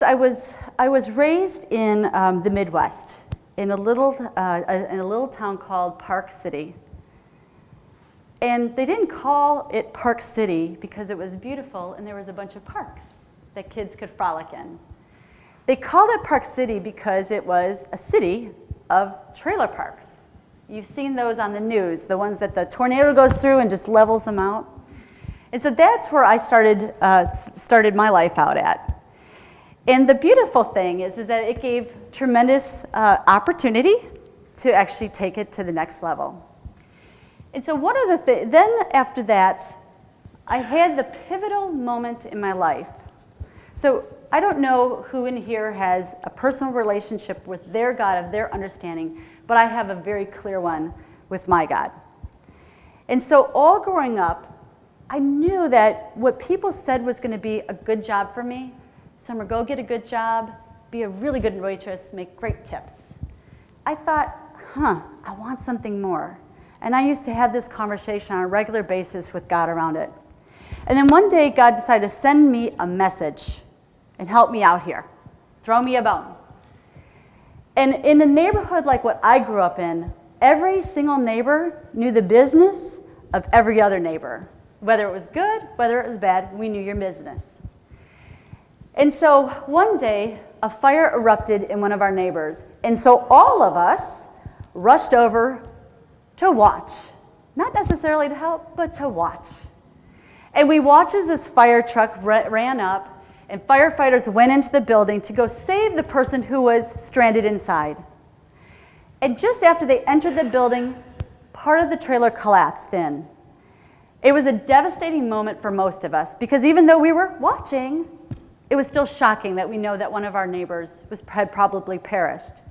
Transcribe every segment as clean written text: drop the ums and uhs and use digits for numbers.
I was raised in the Midwest, in a little town called Park City. And they didn't call it Park City because it was beautiful and there was a bunch of parks that kids could frolic in. They called it Park City because it was a city of trailer parks. You've seen those on the news, the ones that the tornado goes through and just levels them out. And so that's where I started my life out at. And the beautiful thing is that it gave tremendous opportunity to actually take it to the next level. And so one of the things, then after that, I had the pivotal moment in my life. So I don't know who in here has a personal relationship with their God, of their understanding, but I have a very clear one with my God. And so all growing up, I knew that what people said was going to be a good job for me, Summer, go get a good job, be a really good waitress, make great tips. I thought, I want something more. And I used to have this conversation on a regular basis with God around it. And then one day, God decided to send me a message and help me out here, throw me a bone. And in a neighborhood like what I grew up in, every single neighbor knew the business of every other neighbor. Whether it was good, whether it was bad, we knew your business. And so one day, a fire erupted in one of our neighbors. And so all of us rushed over to watch. Not necessarily to help, but to watch. And we watched as this fire truck ran up, and firefighters went into the building to go save the person who was stranded inside. And just after they entered the building, part of the trailer collapsed in. It was a devastating moment for most of us, because even though we were watching, it was still shocking that we know that one of our neighbors had probably perished.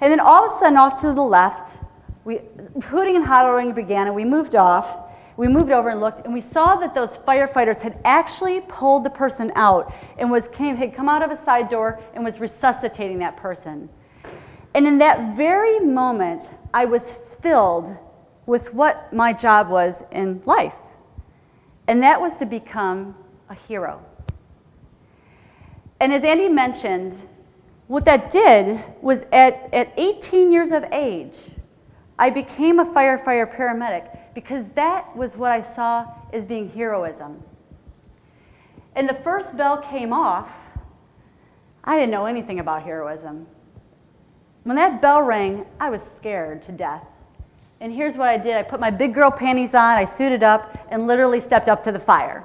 And then all of a sudden, off to the left, hooting and hollering began, and we moved off. We moved over and looked, and we saw that those firefighters had actually pulled the person out and had come out of a side door and was resuscitating that person. And in that very moment, I was filled with what my job was in life. And that was to become a hero. And as Andy mentioned, what that did was at 18 years of age, I became a firefighter paramedic because that was what I saw as being heroism. And the first bell came off, I didn't know anything about heroism. When that bell rang, I was scared to death. And here's what I did. I put my big girl panties on, I suited up, and literally stepped up to the fire.